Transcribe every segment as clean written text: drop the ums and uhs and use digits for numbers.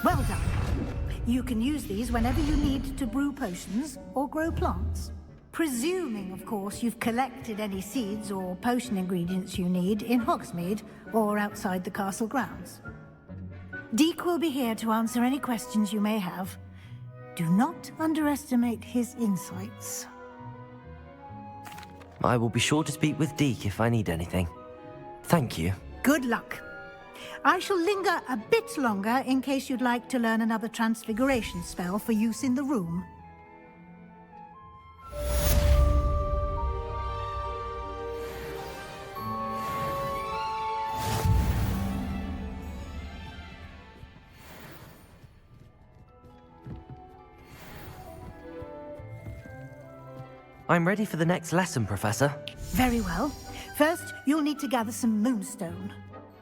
Well done. You can use these whenever you need to brew potions or grow plants. Presuming, of course, you've collected any seeds or potion ingredients you need in Hogsmeade or outside the castle grounds. Deek will be here to answer any questions you may have. Do not underestimate his insights. I will be sure to speak with Deek if I need anything. Thank you. Good luck. I shall linger a bit longer in case you'd like to learn another transfiguration spell for use in the room. I'm ready for the next lesson, Professor. Very well. First, you'll need to gather some moonstone.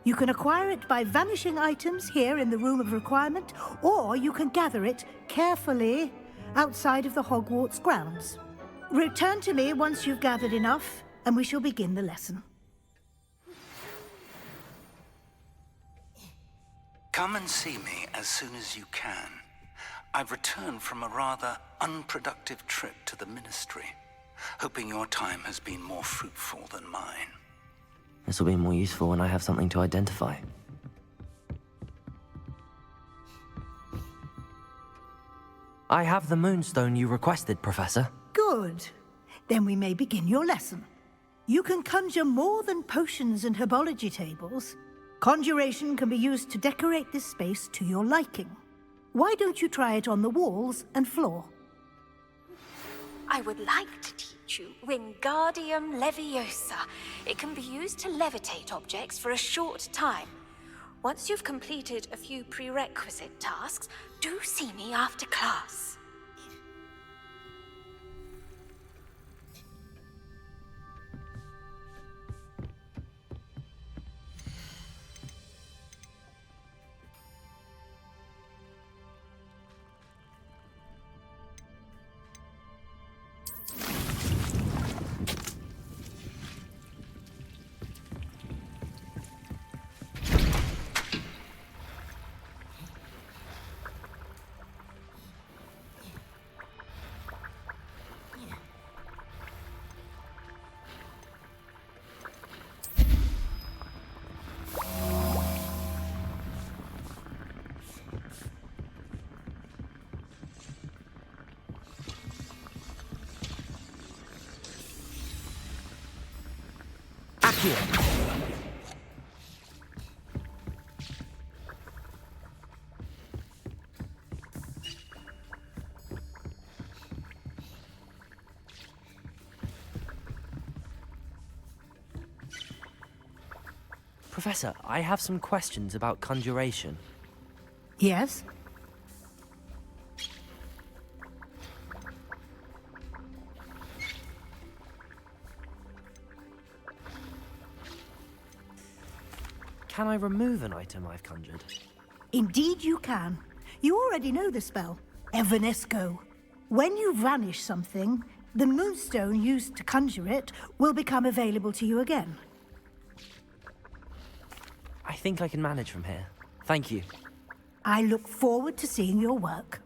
You can acquire it by vanishing items here in the Room of Requirement, or you can gather it carefully outside of the Hogwarts grounds. Return to me once you've gathered enough, and we shall begin the lesson. Come and see me as soon as you can. I've returned from a rather unproductive trip to the Ministry, hoping your time has been more fruitful than mine. This will be more useful when I have something to identify. I have the moonstone you requested, Professor. Good. Then we may begin your lesson. You can conjure more than potions and herbology tables. Conjuration can be used to decorate this space to your liking. Why don't you try it on the walls and floor? I would like to teach you Wingardium Leviosa. It can be used to levitate objects for a short time. Once you've completed a few prerequisite tasks, do see me after class. Professor, I have some questions about conjuration. Yes? Can I remove an item I've conjured? Indeed you can. You already know the spell, Evanesco. When you vanish something, the moonstone used to conjure it will become available to you again. I think I can manage from here. Thank you. I look forward to seeing your work.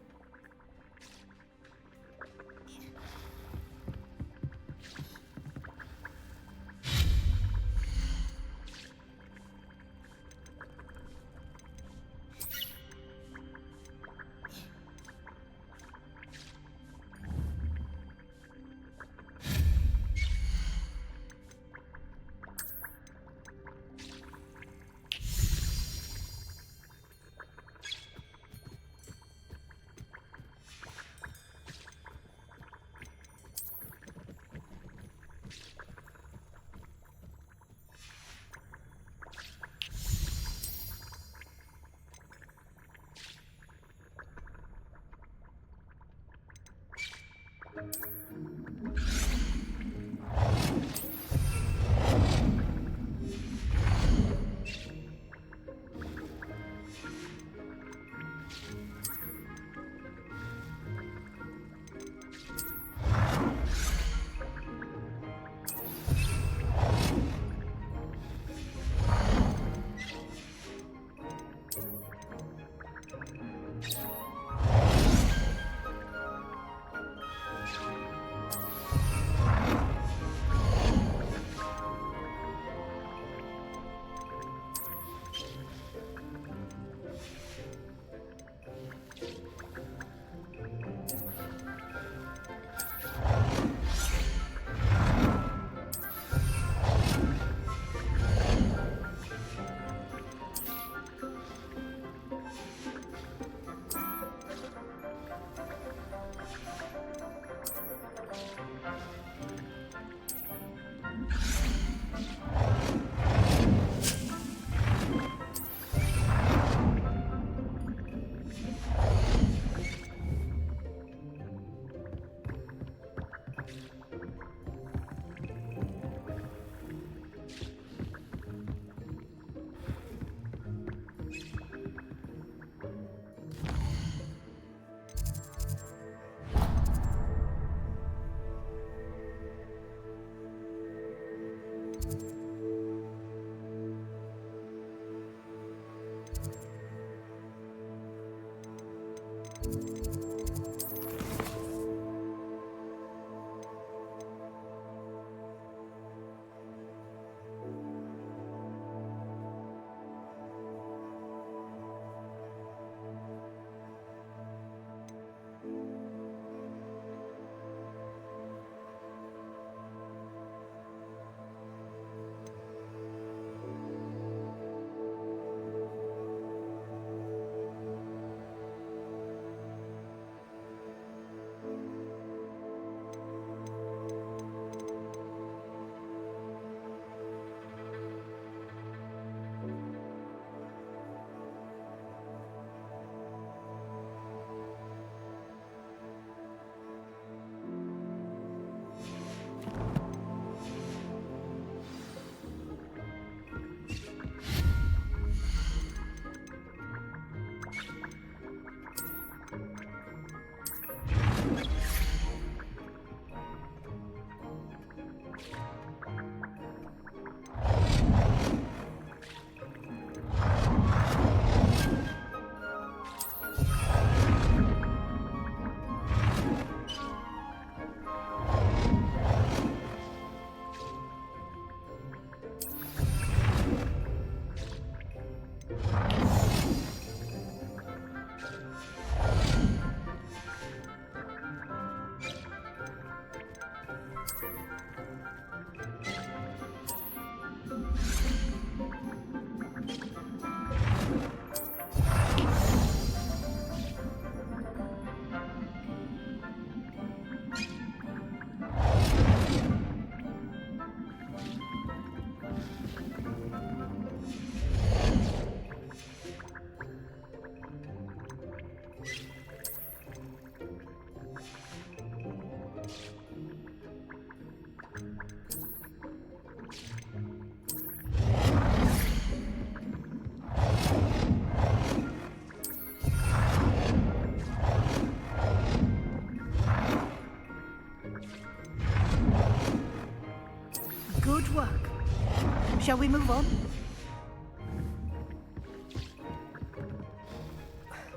Shall we move on?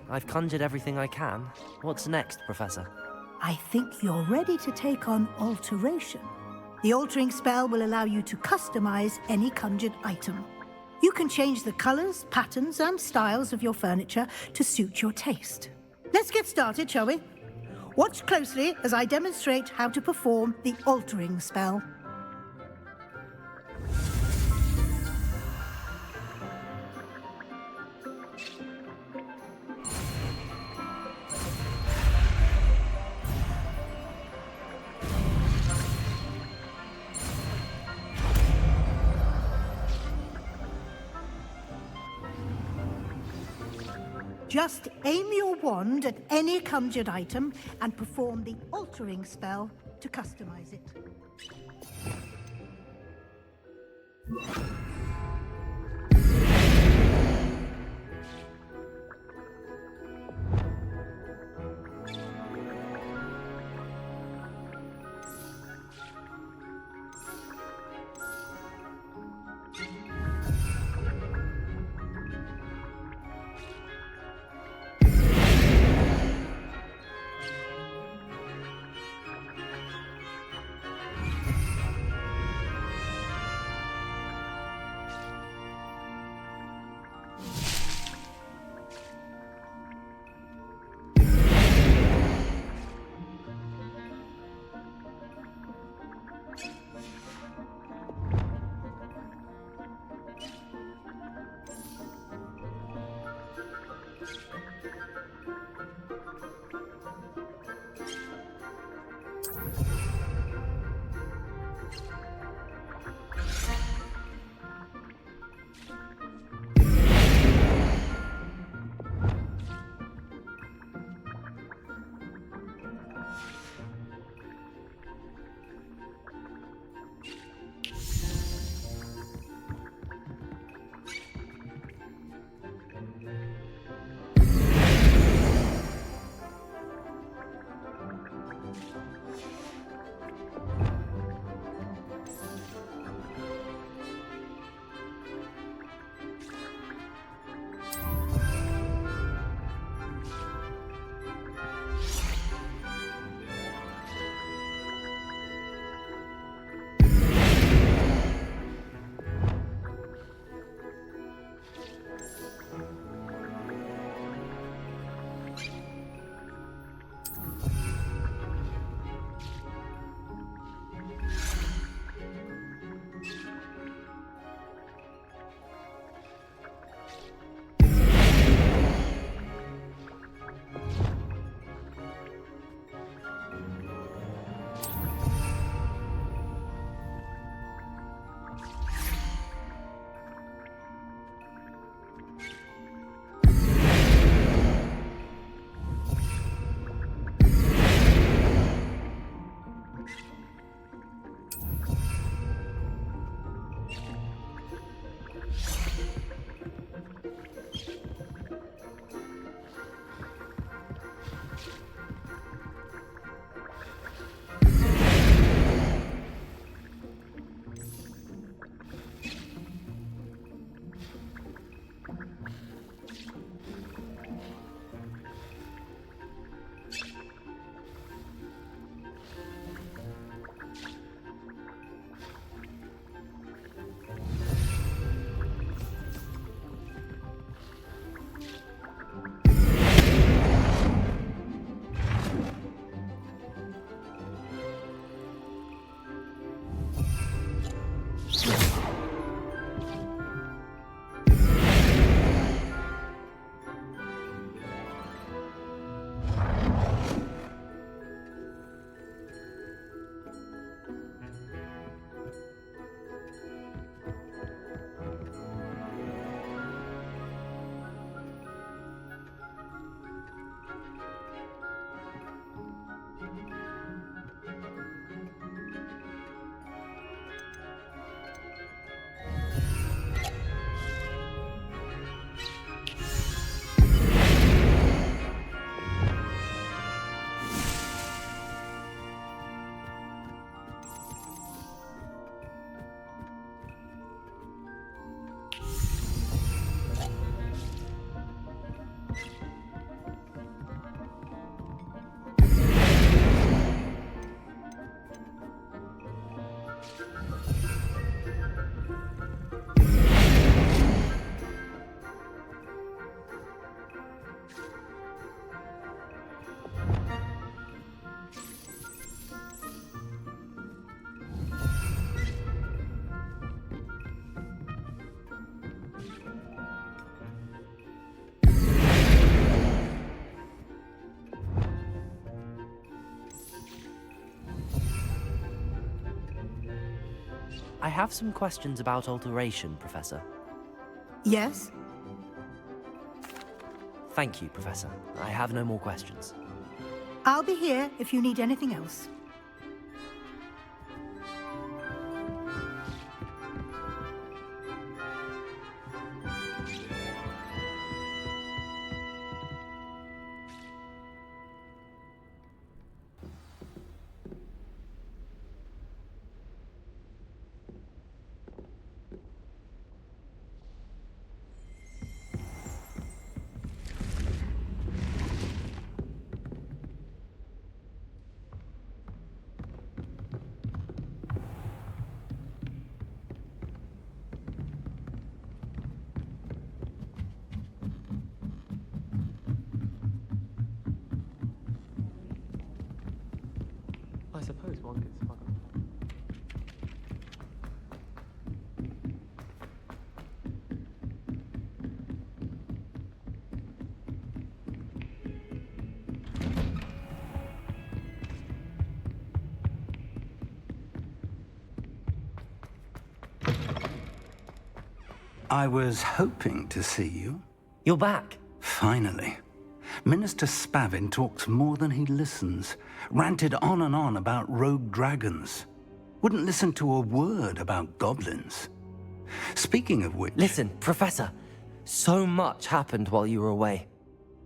I've conjured everything I can. What's next, Professor? I think you're ready to take on alteration. The altering spell will allow you to customize any conjured item. You can change the colors, patterns, and styles of your furniture to suit your taste. Let's get started, shall we? Watch closely as I demonstrate how to perform the altering spell. Just aim your wand at any conjured item and perform the altering spell to customize it. have some questions about alteration, Professor. Yes? Thank you, Professor. I have no more questions. I'll be here if you need anything else. I suppose one could smuggle. I was hoping to see you. You're back. Finally. Minister Spavin talks more than he listens. Ranted on and on about rogue dragons. Wouldn't listen to a word about goblins. Speaking of which... Listen, Professor. So much happened while you were away.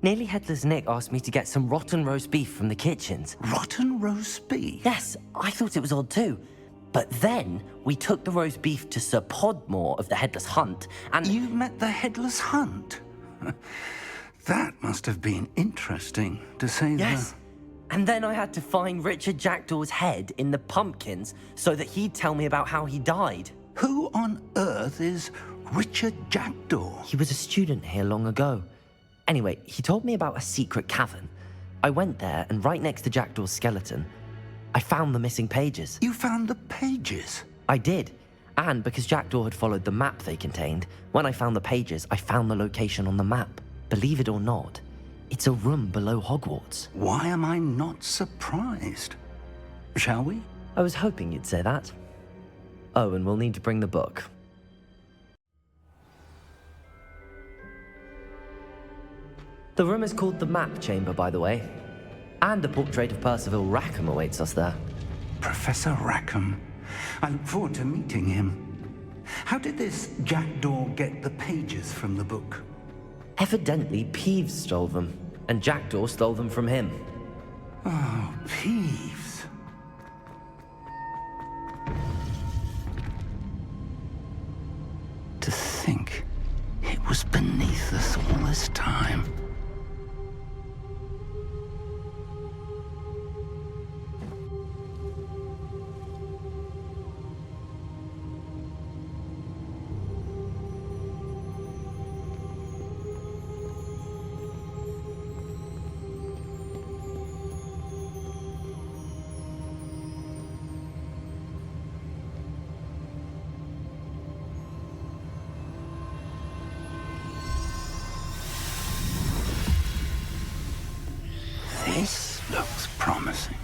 Nearly Headless Nick asked me to get some rotten roast beef from the kitchens. Rotten roast beef? Yes, I thought it was odd too. But then we took the roast beef to Sir Podmore of the Headless Hunt, and... You met the Headless Hunt? That must have been interesting, to say Yes. And then I had to find Richard Jackdaw's head in the pumpkins so that he'd tell me about how he died. Who on earth is Richard Jackdaw? He was a student here long ago. Anyway, he told me about a secret cavern. I went there, and right next to Jackdaw's skeleton, I found the missing pages. You found the pages? I did. And because Jackdaw had followed the map they contained, when I found the pages, I found the location on the map. Believe it or not, it's a room below Hogwarts. Why am I not surprised? Shall we? I was hoping you'd say that. Oh, and we'll need to bring the book. The room is called the Map Chamber, by the way. And a portrait of Percival Rackham awaits us there. Professor Rackham. I look forward to meeting him. How did this Jackdaw get the pages from the book? Evidently, Peeves stole them, and Jackdaw stole them from him. Oh, Peeves. To think it was beneath us all this time. This looks promising.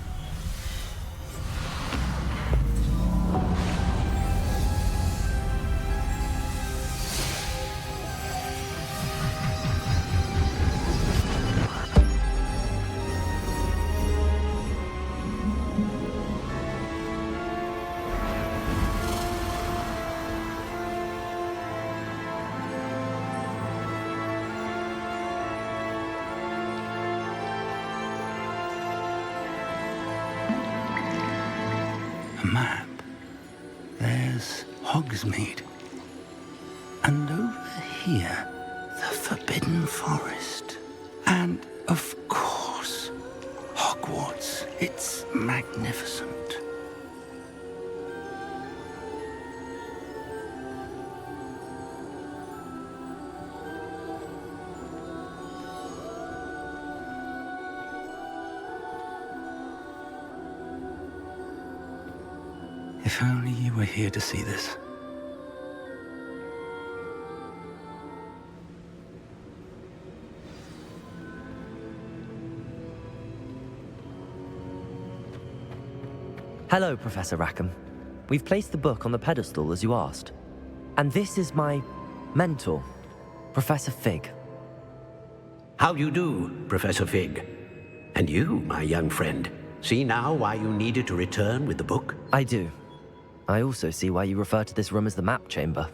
Map. There's Hogsmeade. And over here, the Forbidden Forest. And, of course, Hogwarts. It's magnificent. If only you were here to see this. Hello, Professor Rackham. We've placed the book on the pedestal as you asked. And this is my mentor, Professor Fig. How do you do, Professor Fig? And you, my young friend, see now why you needed to return with the book? I do. I also see why you refer to this room as the map chamber.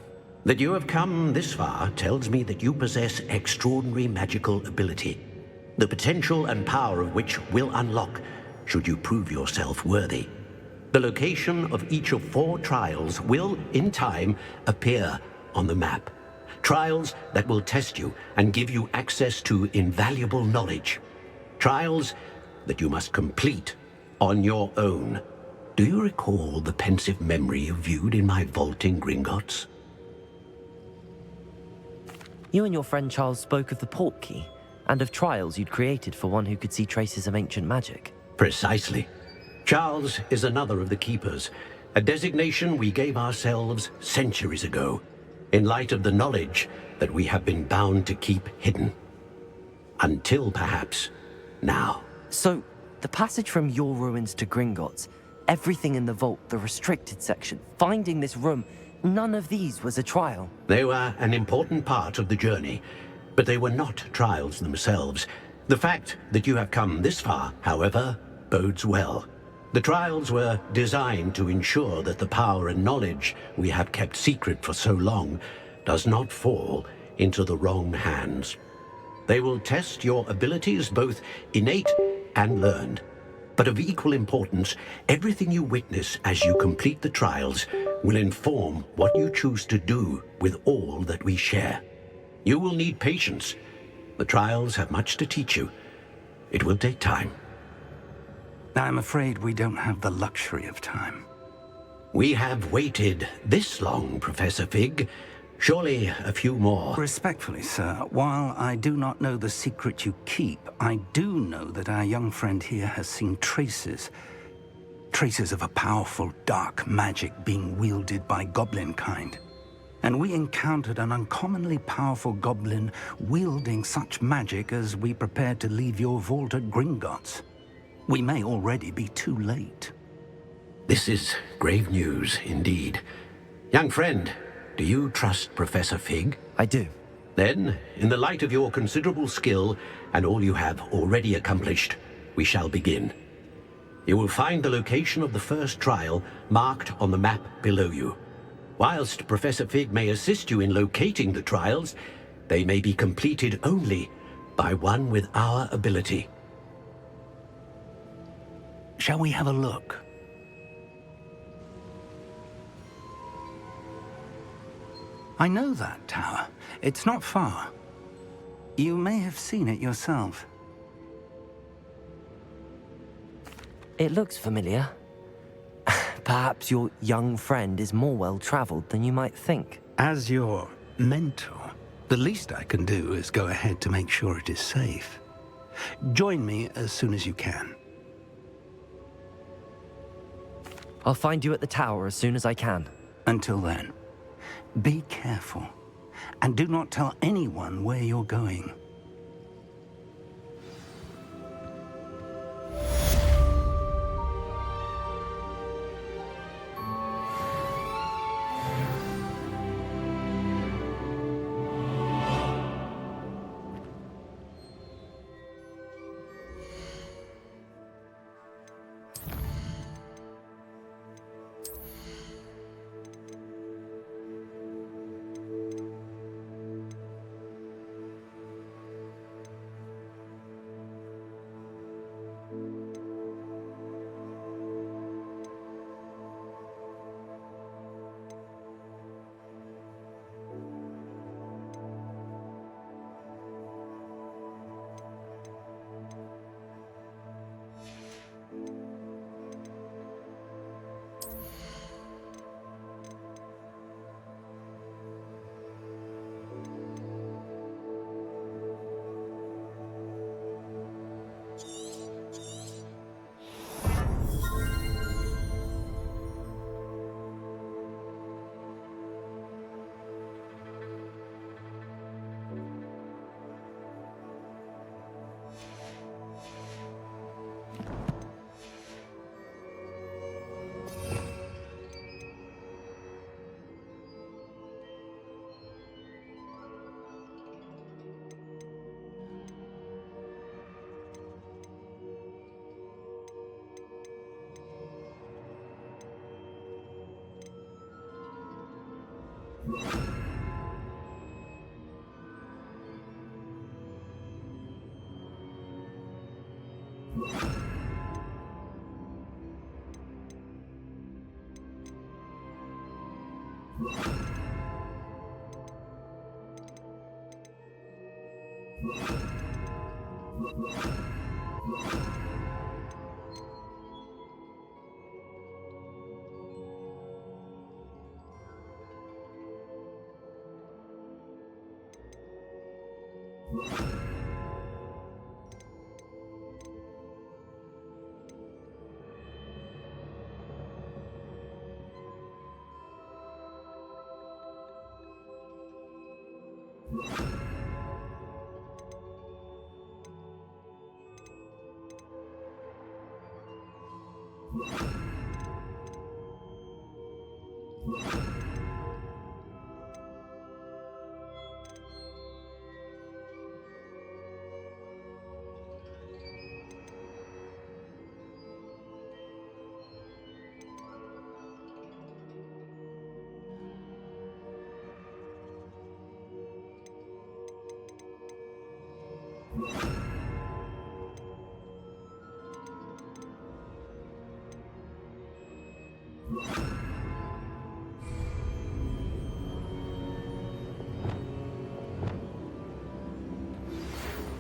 That you have come this far tells me that you possess extraordinary magical ability, the potential and power of which will unlock should you prove yourself worthy. The location of each of 4 trials will, in time, appear on the map. Trials that will test you and give you access to invaluable knowledge. Trials that you must complete on your own. Do you recall the pensive memory you viewed in my vault in Gringotts? You and your friend Charles spoke of the port key, and of trials you'd created for one who could see traces of ancient magic. Precisely. Charles is another of the Keepers, a designation we gave ourselves centuries ago, in light of the knowledge that we have been bound to keep hidden. Until, perhaps, now. So, the passage from your ruins to Gringotts, everything in the vault, the restricted section, finding this room, none of these was a trial. They were an important part of the journey, but they were not trials themselves. The fact that you have come this far, however, bodes well. The trials were designed to ensure that the power and knowledge we have kept secret for so long does not fall into the wrong hands. They will test your abilities, both innate and learned. But of equal importance, everything you witness as you complete the trials will inform what you choose to do with all that we share. You will need patience. The trials have much to teach you. It will take time. I'm afraid we don't have the luxury of time. We have waited this long, Professor Fig. Surely a few more. Respectfully, sir, while I do not know the secret you keep, I do know that our young friend here has seen traces of a powerful dark magic being wielded by goblin kind. And we encountered an uncommonly powerful goblin wielding such magic as we prepared to leave your vault at Gringotts. We may already be too late. This is grave news indeed. Young friend, do you trust Professor Fig? I do. Then, in the light of your considerable skill and all you have already accomplished, we shall begin. You will find the location of the first trial marked on the map below you. Whilst Professor Fig may assist you in locating the trials, they may be completed only by one with our ability. Shall we have a look? I know that tower. It's not far. You may have seen it yourself. It looks familiar. Perhaps your young friend is more well-traveled than you might think. As your mentor, the least I can do is go ahead to make sure it is safe. Join me as soon as you can. I'll find you at the tower as soon as I can. Until then, be careful, and do not tell anyone where you're going.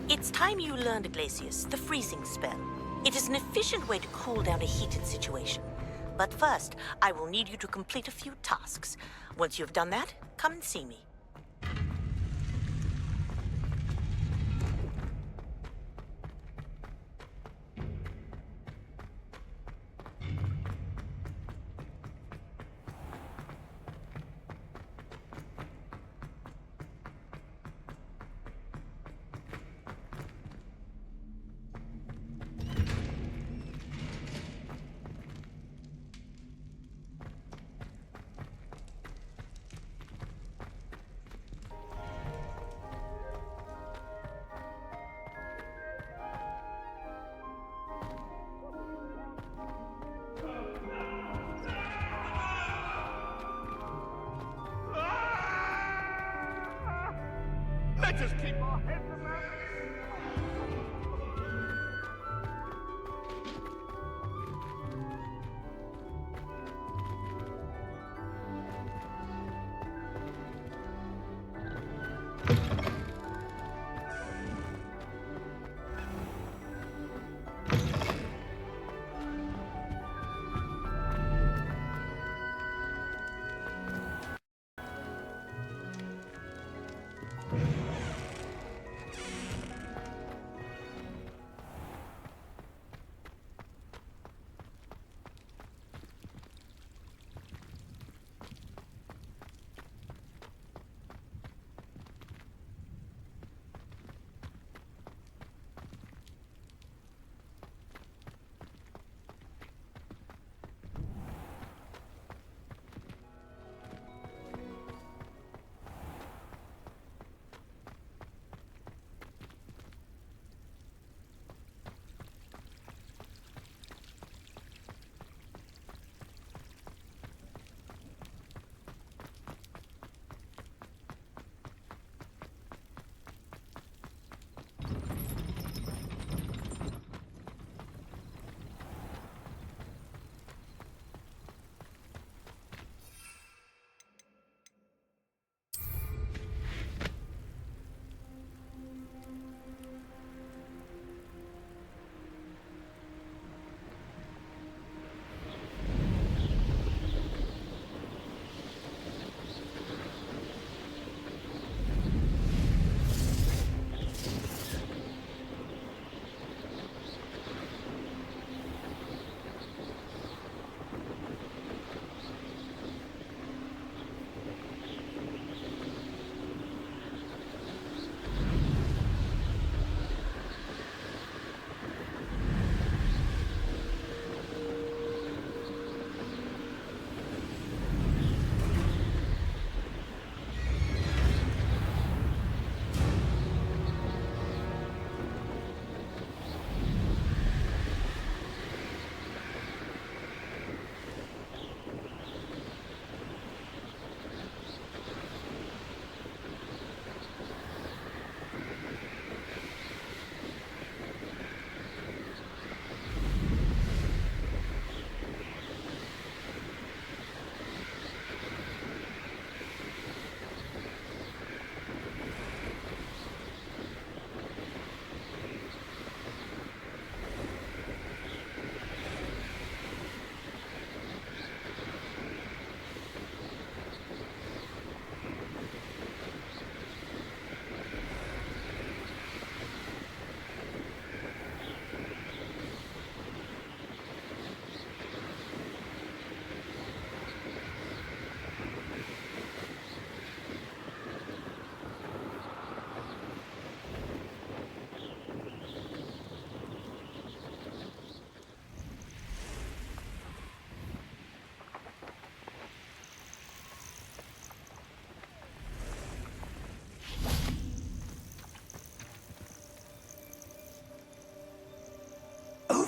It's time you learned, Glacius, the freezing spell. It is an efficient way to cool down a heated situation. But first, I will need you to complete a few tasks. Once you've done that, come and see me. Let us keep our heads around.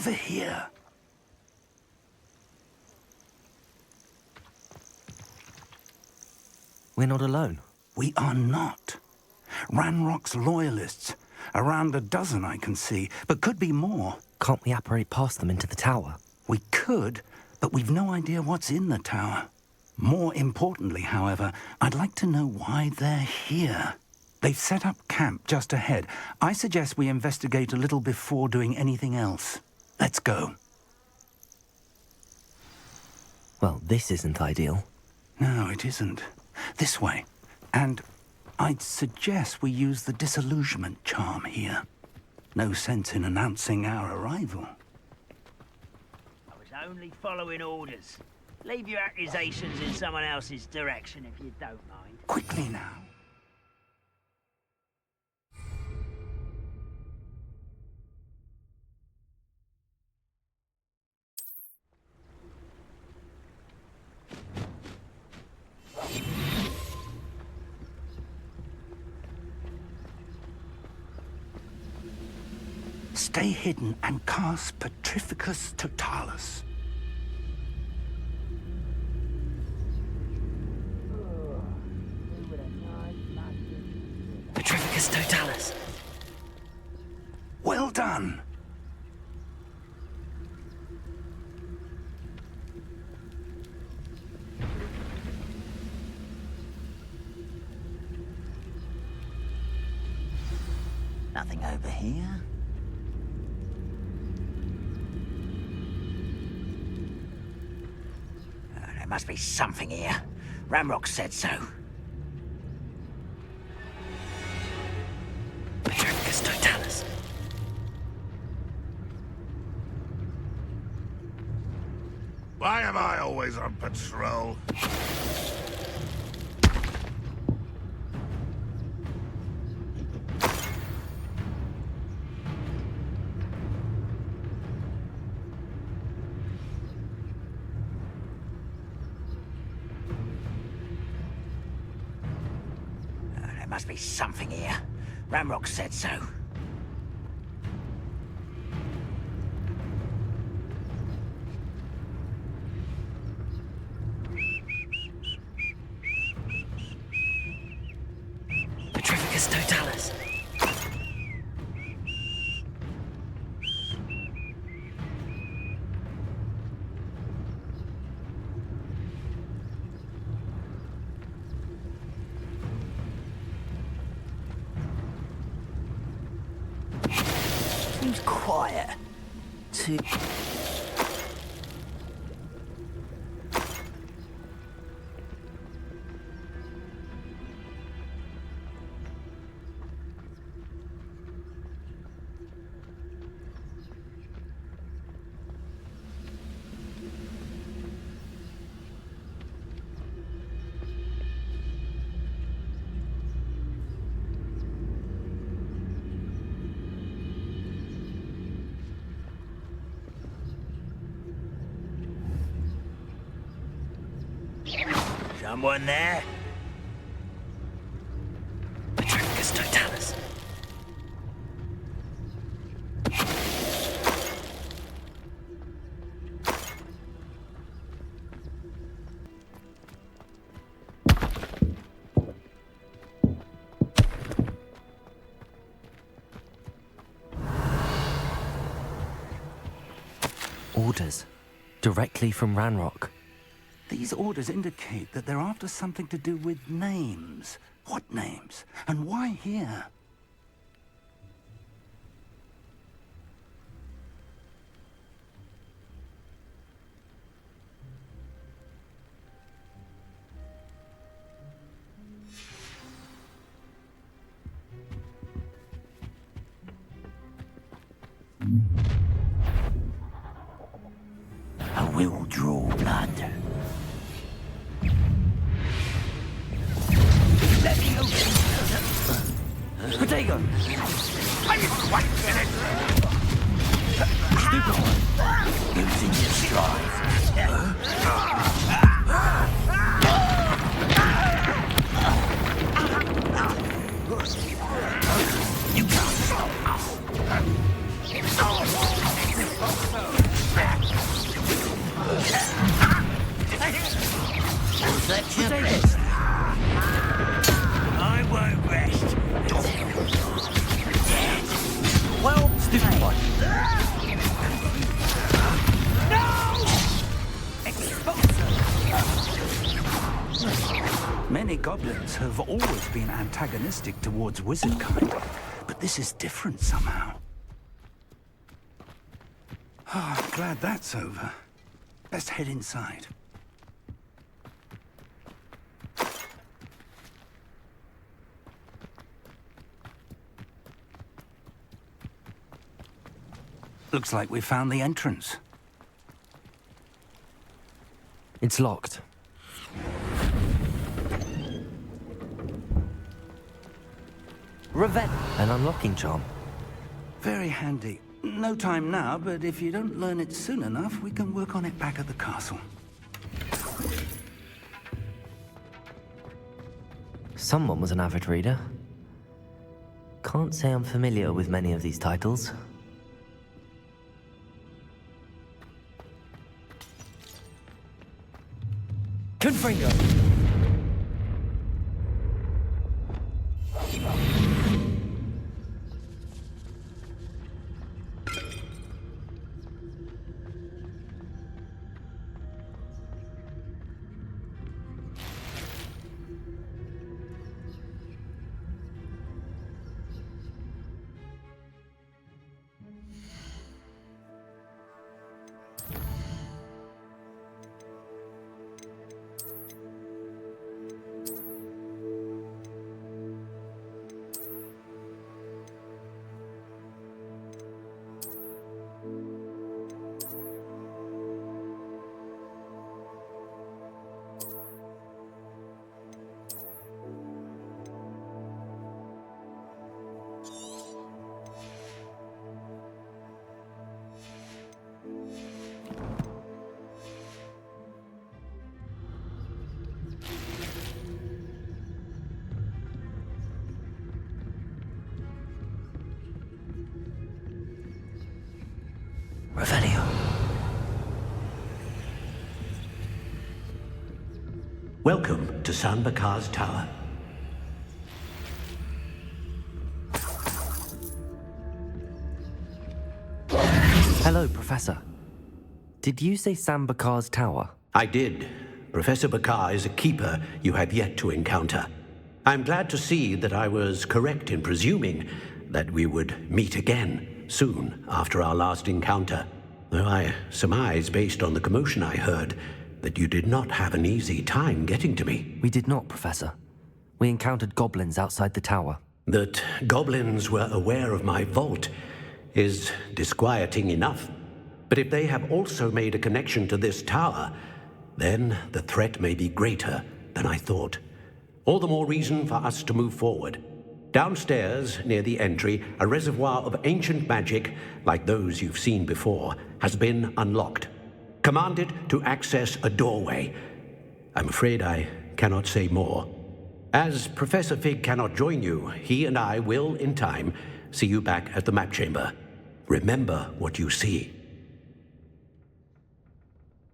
over here. We're not alone. We are not. Ranrock's loyalists. Around a dozen I can see, but could be more. Can't we apparate past them into the tower? We could, but we've no idea what's in the tower. More importantly, however, I'd like to know why they're here. They've set up camp just ahead. I suggest we investigate a little before doing anything else. Let's go. Well, this isn't ideal. No, it isn't. This way. And I'd suggest we use the disillusionment charm here. No sense in announcing our arrival. I was only following orders. Leave your accusations in someone else's direction if you don't mind. Quickly now. Stay hidden and cast Petrificus Totalis. Petrificus Totalis. Well done. Nothing over here. There must be something here. Ramrock said so. Petrificus Totalis. Why am I always on patrol? There must be something here. Ramrock said so. Petrificus Totalis. Seems quiet. Too... Someone there? Petrificus Totalis. Orders. Directly from Ranrock. These orders indicate that they're after something to do with names. What names? And why here? I will draw blood. Potato! Are you quite finished? Losing your stride. You can't stop us. been antagonistic towards wizard kind, but this is different somehow. Oh, I'm glad that's over. Let's head inside. Looks like we found the entrance. It's locked. Revenge. An unlocking charm. Very handy. No time now, but if you don't learn it soon enough, we can work on it back at the castle. Someone was an avid reader. Can't say I'm familiar with many of these titles. Confringo! Revelio. Welcome to San Bakar's Tower. Hello, Professor. Did you say Sam Bakar's tower? I did. Professor Bakar is a keeper you have yet to encounter. I'm glad to see that I was correct in presuming that we would meet again soon after our last encounter, though I surmise, based on the commotion I heard, that you did not have an easy time getting to me. We did not, Professor. We encountered goblins outside the tower. That goblins were aware of my vault is disquieting enough. But if they have also made a connection to this tower, then the threat may be greater than I thought. All the more reason for us to move forward. Downstairs, near the entry, a reservoir of ancient magic, like those you've seen before, has been unlocked. Commanded to access a doorway. I'm afraid I cannot say more. As Professor Fig cannot join you, he and I will, in time, see you back at the map chamber. Remember what you see.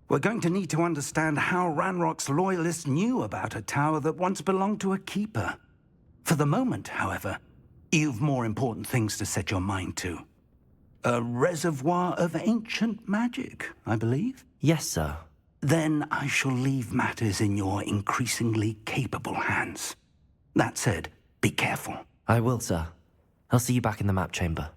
We're going to need to understand how Ranrock's loyalists knew about a tower that once belonged to a keeper. For the moment, however, you've more important things to set your mind to. A reservoir of ancient magic, I believe? Yes, sir. Then I shall leave matters in your increasingly capable hands. That said, be careful. I will, sir. I'll see you back in the map chamber.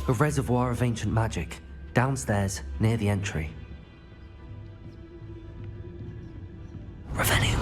A reservoir of ancient magic, downstairs, near the entry. Revenue.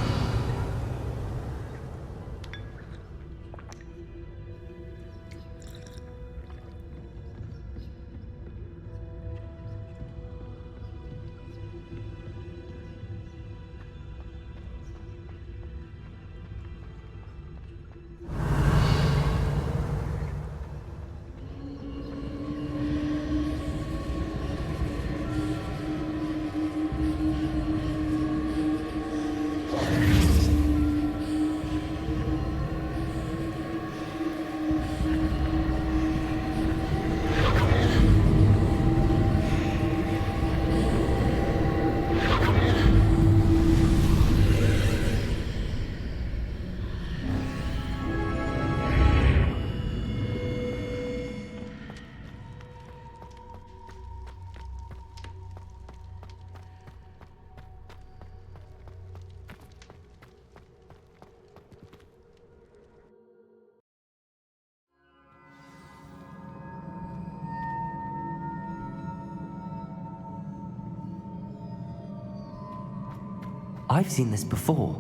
I've seen this before,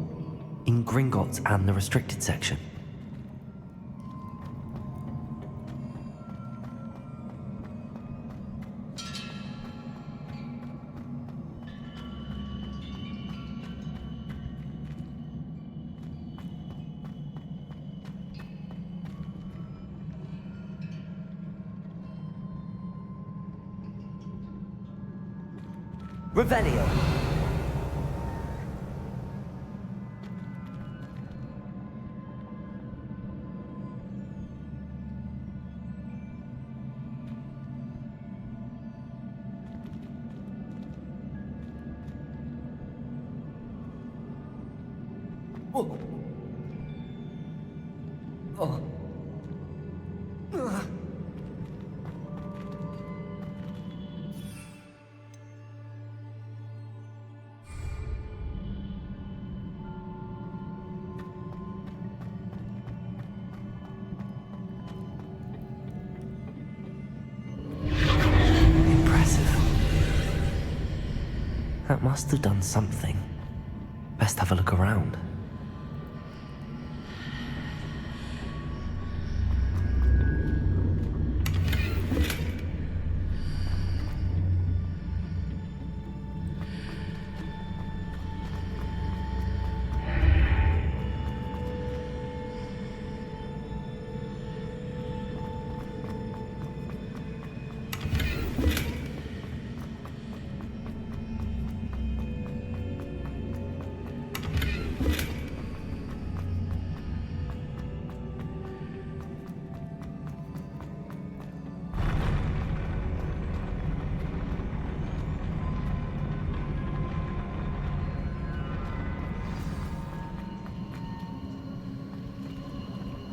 in Gringotts and the restricted section. Revelio. Oh. Oh. That must have done something. Best have a look around.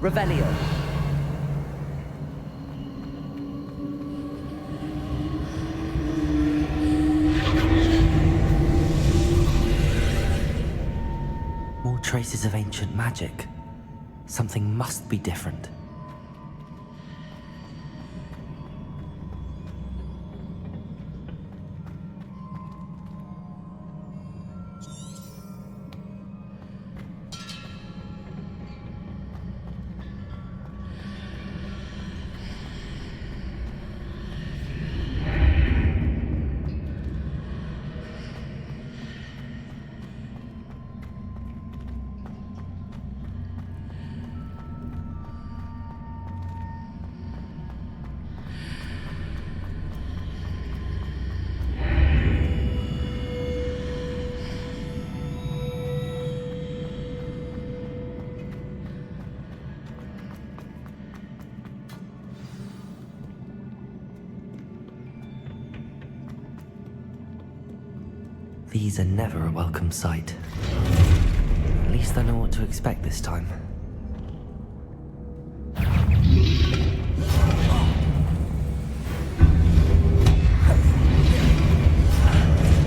Revelio. More traces of ancient magic. Something must be different. These are never a welcome sight. At least I know what to expect this time.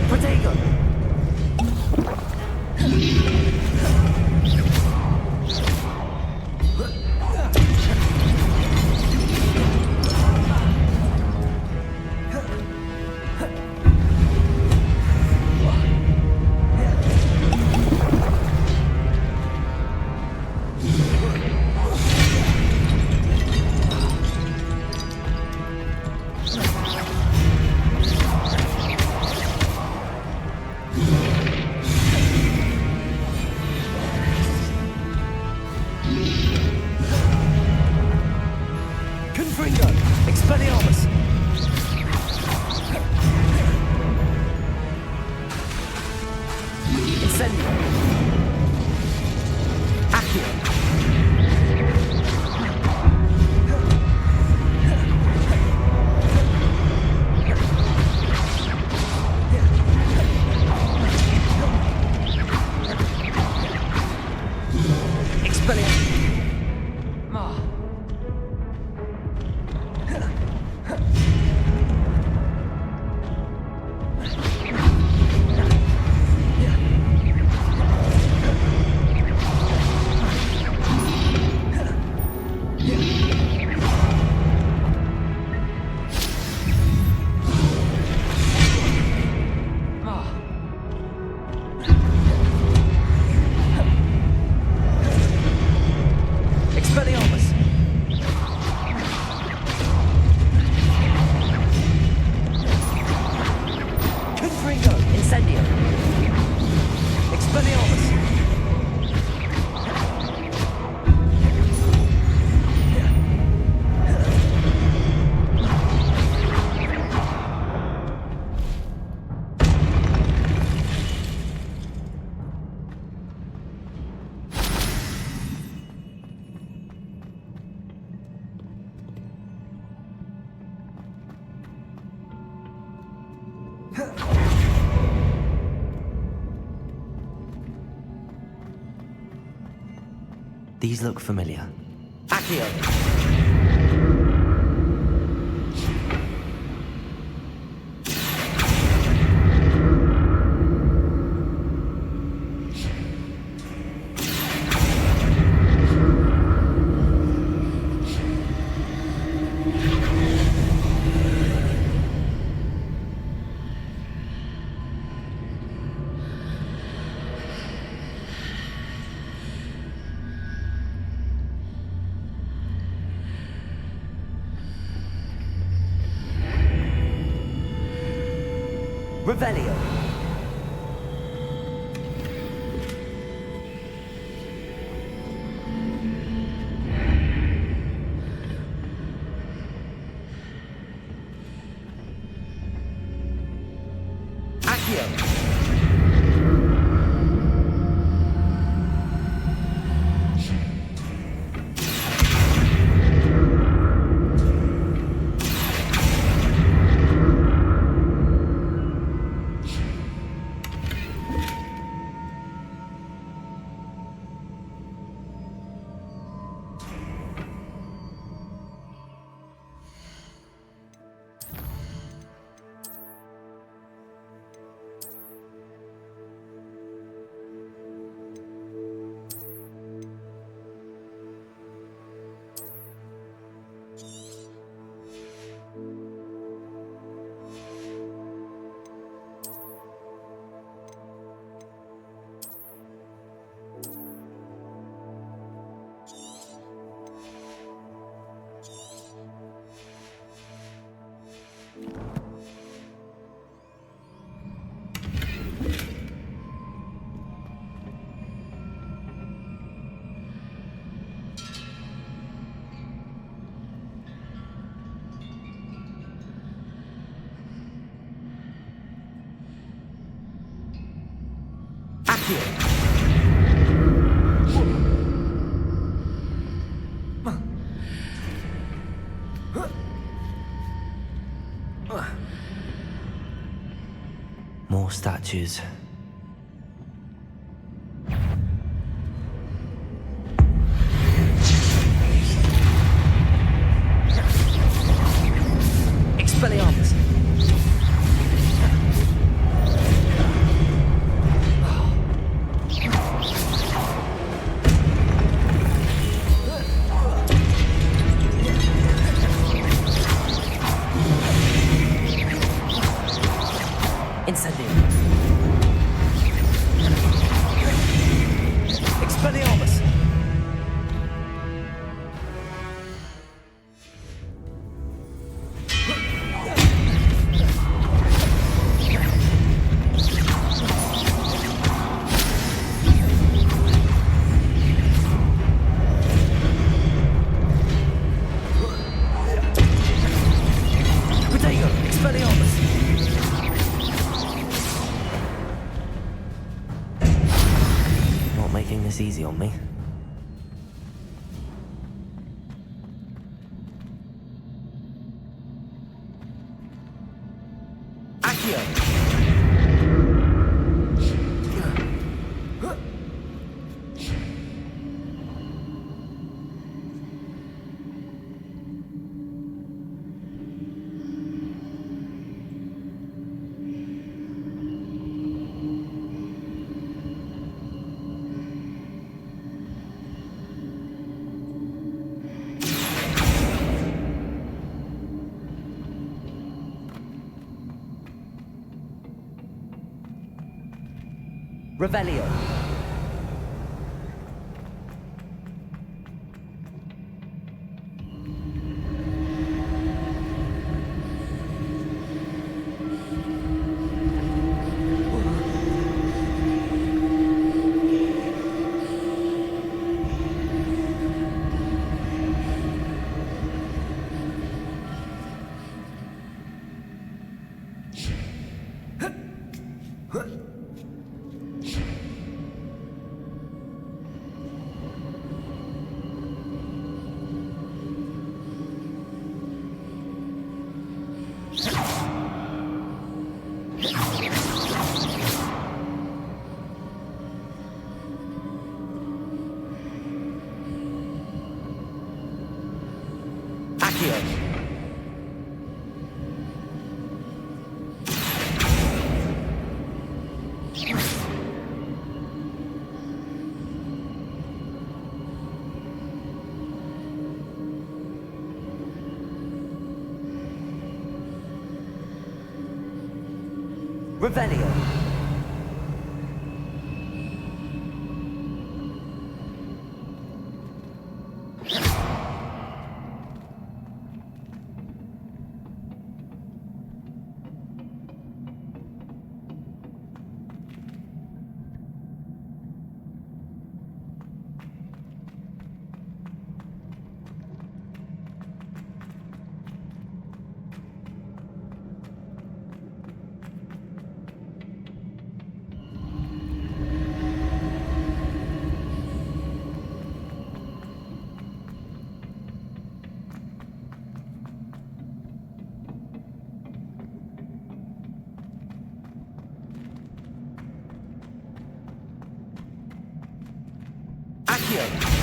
Protego! These look familiar. Accio! Revelio. Accio. More statues. Expelliarmus! Incendio! Expelliarmus! Protego! Expelliarmus! Not making this easy on me. Accio! Revelio. Accio! Revelio! Accio!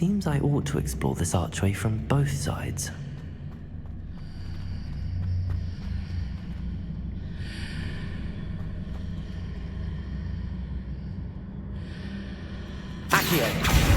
Seems I ought to explore this archway from both sides. Accio!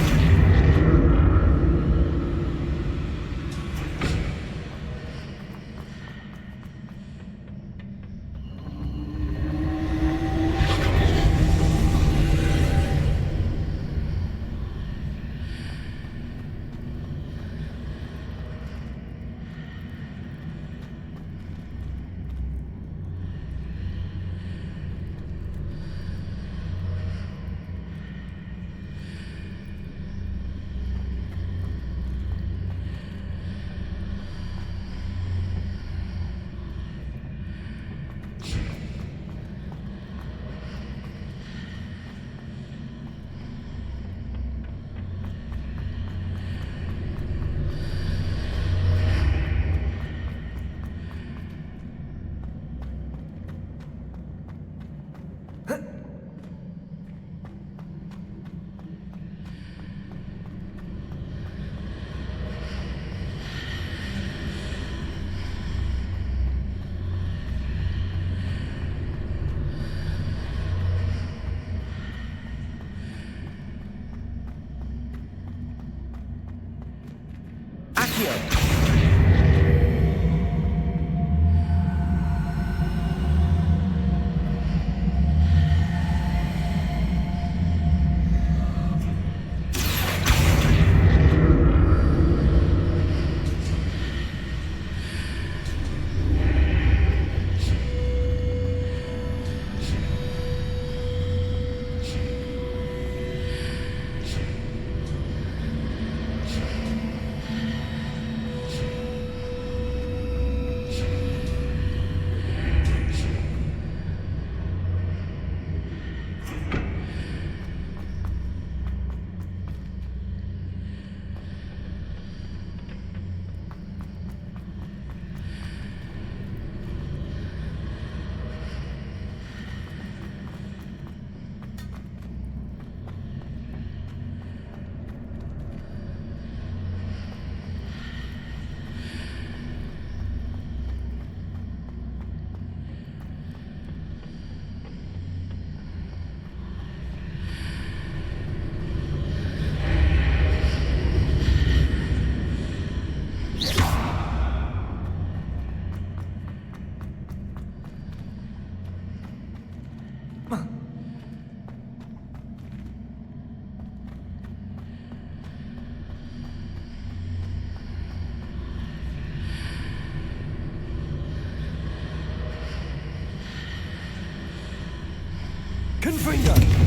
Confringo!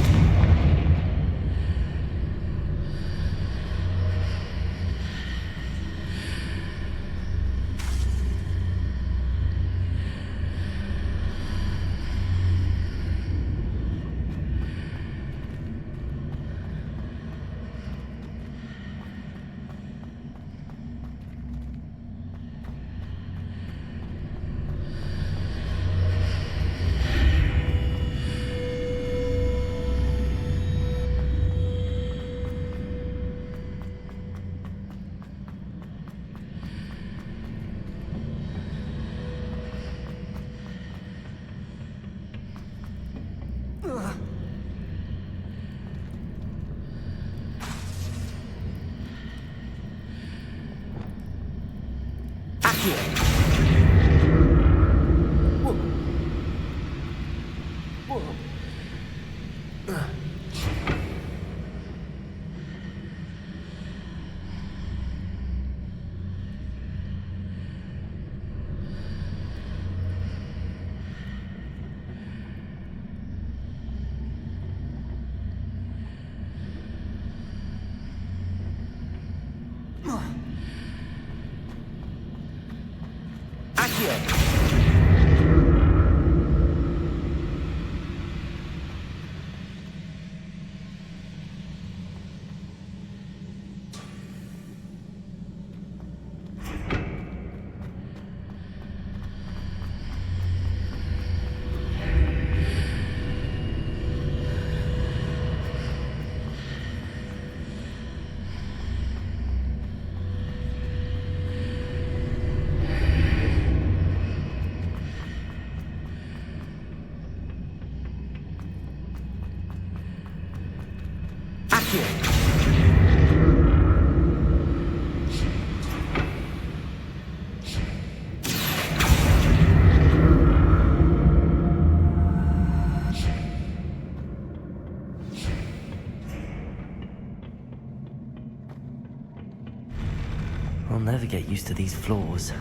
I'll never get used to these floors.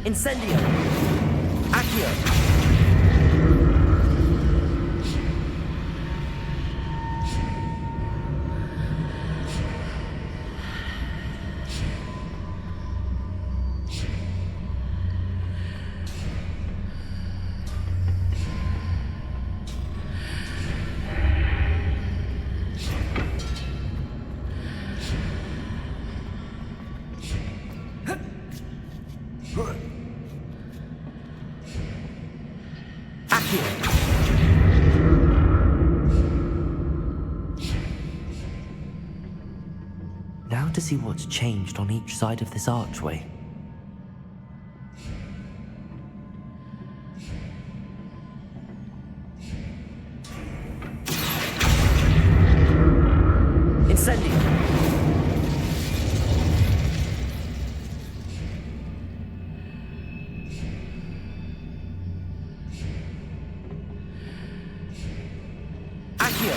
Incendio! Accio! Now to see what's changed on each side of this archway. Incendio! Accio!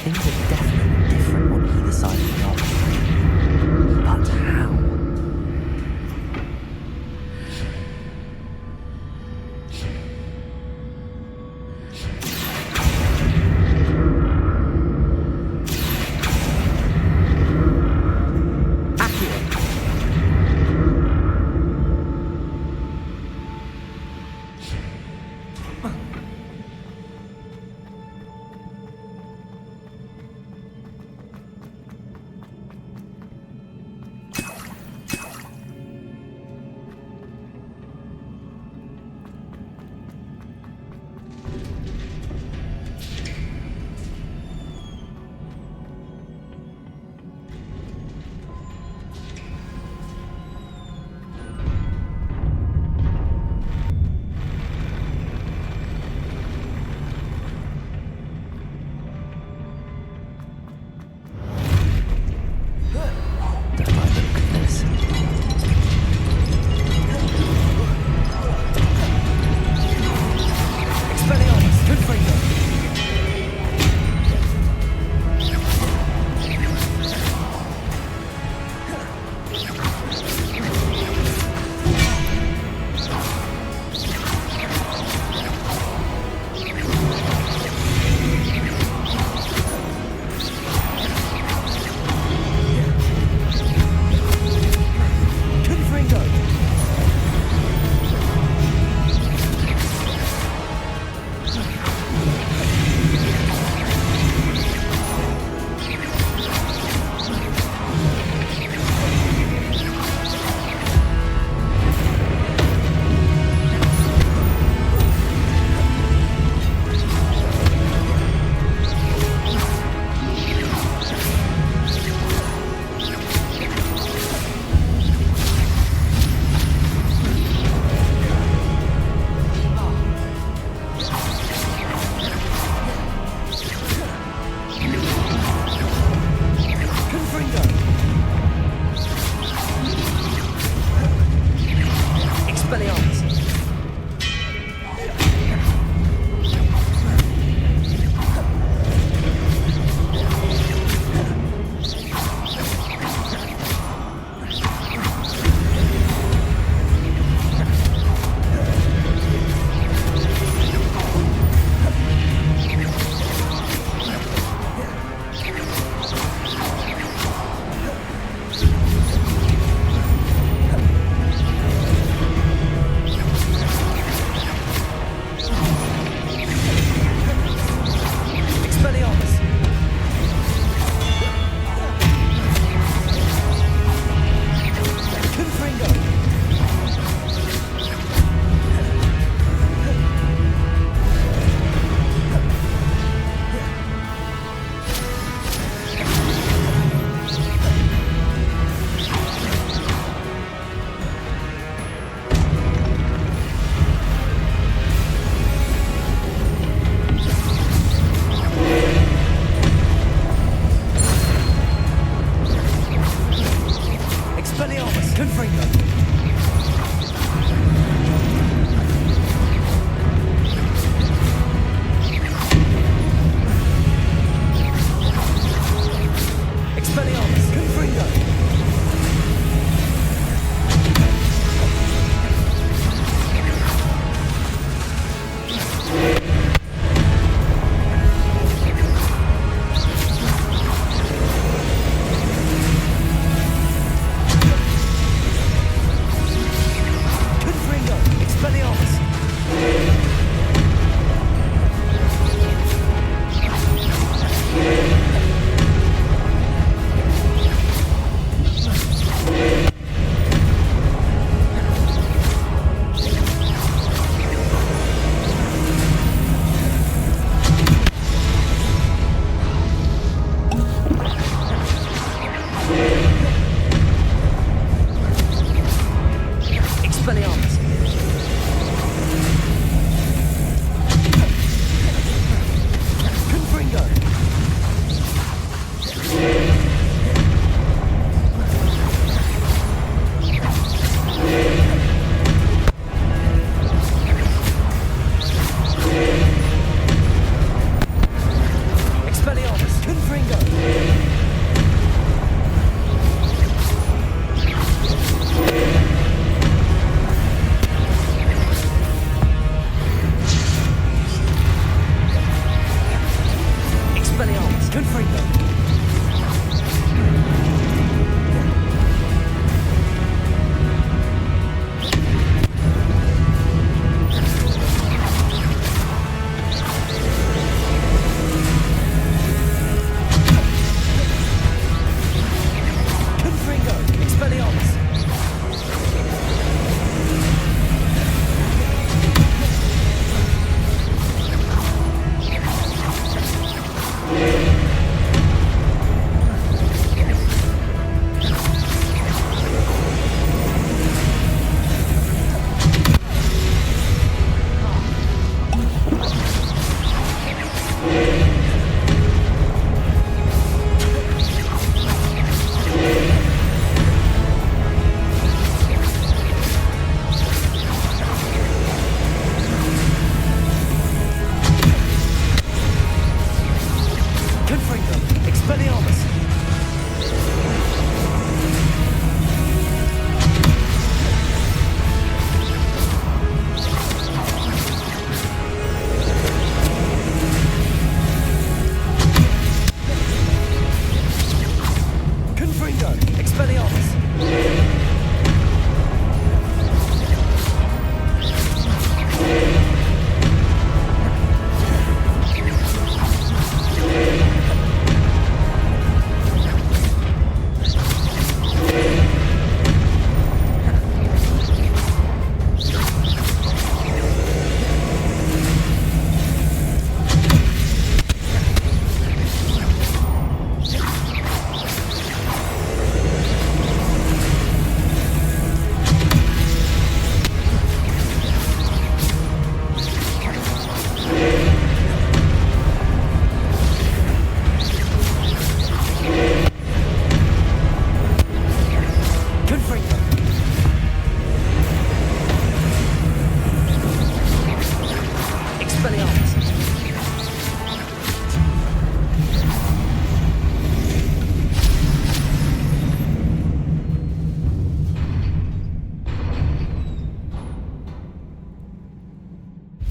Things are definitely different on either side of the archway. But how?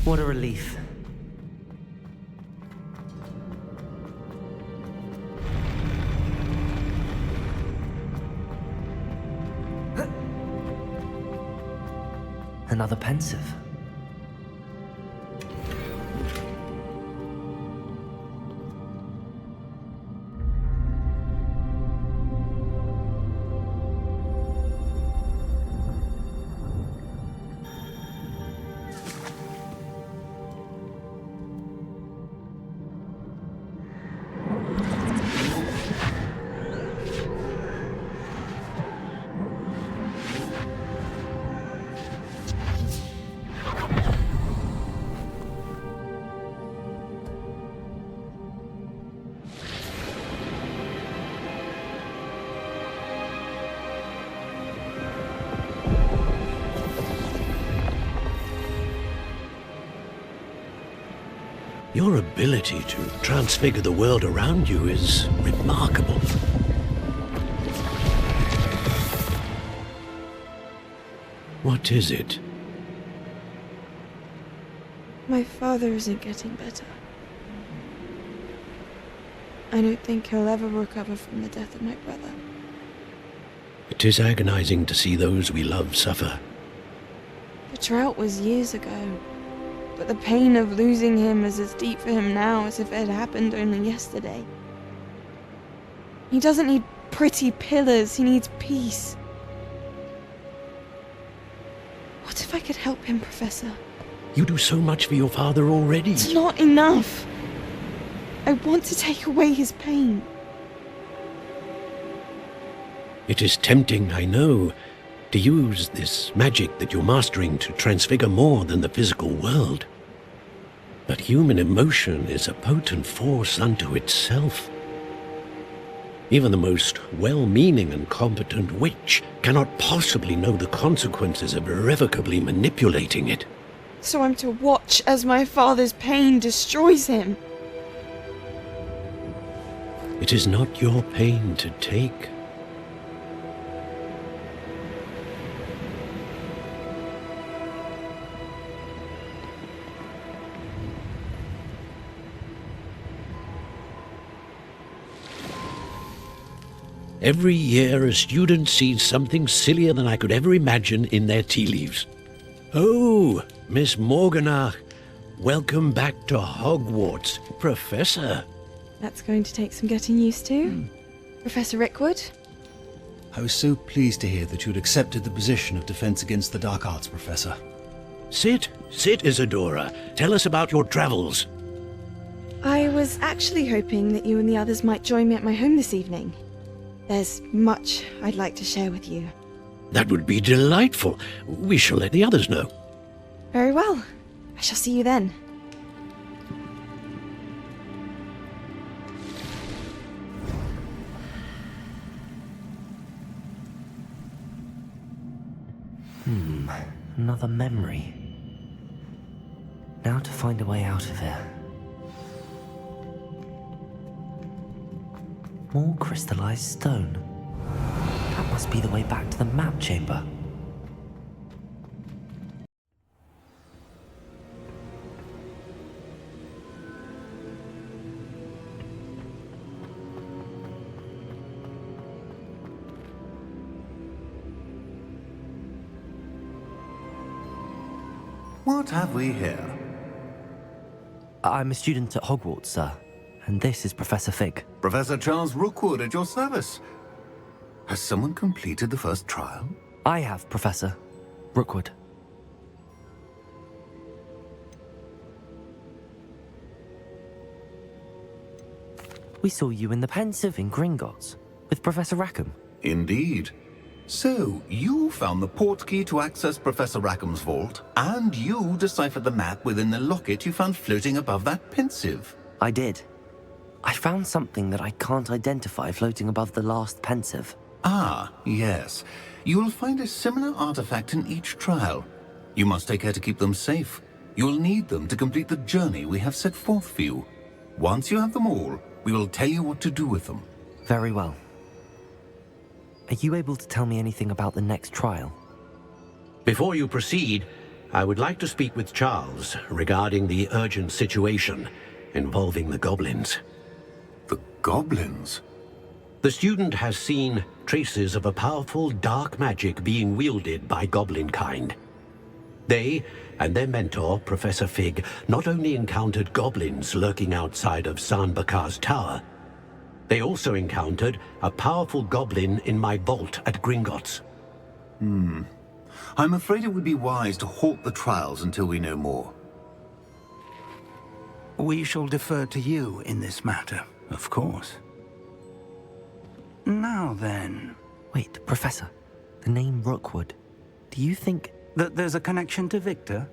What a relief. Another pensive. Your ability to transfigure the world around you is remarkable. What is it? My father isn't getting better. I don't think he'll ever recover from the death of my brother. It is agonizing to see those we love suffer. The drought was years ago, but the pain of losing him is as deep for him now as if it had happened only yesterday. He doesn't need pretty pillars, he needs peace. What if I could help him, Professor? You do so much for your father already. It's not enough. I want to take away his pain. It is tempting, I know, to use this magic that you're mastering to transfigure more than the physical world. But human emotion is a potent force unto itself. Even the most well-meaning and competent witch cannot possibly know the consequences of irrevocably manipulating it. So I'm to watch as my father's pain destroys him. It is not your pain to take. Every year, a student sees something sillier than I could ever imagine in their tea leaves. Oh, Miss Morganach, welcome back to Hogwarts, Professor. That's going to take some getting used to. Professor Rickwood? I was so pleased to hear that you'd accepted the position of Defense Against the Dark Arts, Professor. Sit, Isadora. Tell us about your travels. I was actually hoping that you and the others might join me at my home this evening. There's much I'd like to share with you. That would be delightful. We shall let the others know. Very well. I shall see you then. Another memory. Now to find a way out of here. More crystallized stone. That must be the way back to the map chamber. What have we here? I'm a student at Hogwarts, sir. And this is Professor Fig. Professor Charles Rookwood at your service. Has someone completed the first trial? I have, Professor Rookwood. We saw you in the Pensive in Gringotts with Professor Rackham. Indeed. So, you found the portkey to access Professor Rackham's vault, and you deciphered the map within the locket you found floating above that Pensive. I did. I found something that I can't identify floating above the last Pensive. Ah, yes. You will find a similar artifact in each trial. You must take care to keep them safe. You'll need them to complete the journey we have set forth for you. Once you have them all, we will tell you what to do with them. Very well. Are you able to tell me anything about the next trial? Before you proceed, I would like to speak with Charles regarding the urgent situation involving the goblins. The goblins? The student has seen traces of a powerful dark magic being wielded by goblin kind. They and their mentor, Professor Fig, not only encountered goblins lurking outside of San Bakar's tower, they also encountered a powerful goblin in my vault at Gringotts. I'm afraid it would be wise to halt the trials until we know more. We shall defer to you in this matter, of course. Now then... Wait, Professor. The name Rookwood. Do you think... that there's a connection to Victor?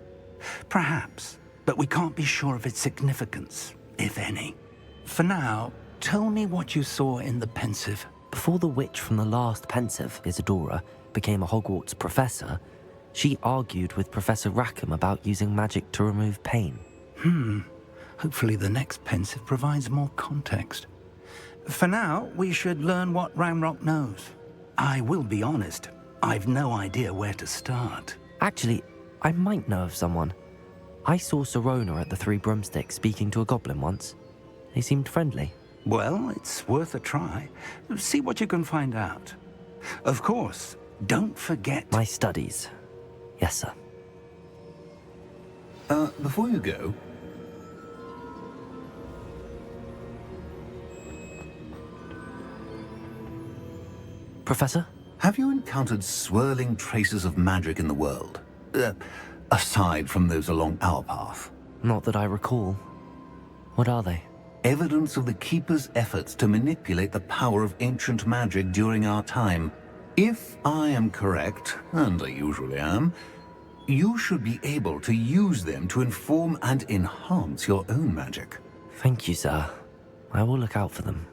Perhaps, but we can't be sure of its significance, if any. For now, tell me what you saw in the pensive. Before the witch from the last pensive, Isadora, became a Hogwarts professor, she argued with Professor Rackham about using magic to remove pain. Hopefully the next pensive provides more context. For now, we should learn what Ramrock knows. I will be honest, I've no idea where to start. Actually, I might know of someone. I saw Sirona at the Three Broomsticks speaking to a goblin once. They seemed friendly. Well, it's worth a try. See what you can find out. Of course, don't forget... My studies. Yes, sir. Before you go... Professor? Have you encountered swirling traces of magic in the world? Aside from those along our path? Not that I recall. What are they? Evidence of the Keeper's efforts to manipulate the power of ancient magic during our time. If I am correct, and I usually am, you should be able to use them to inform and enhance your own magic. Thank you, sir. I will look out for them.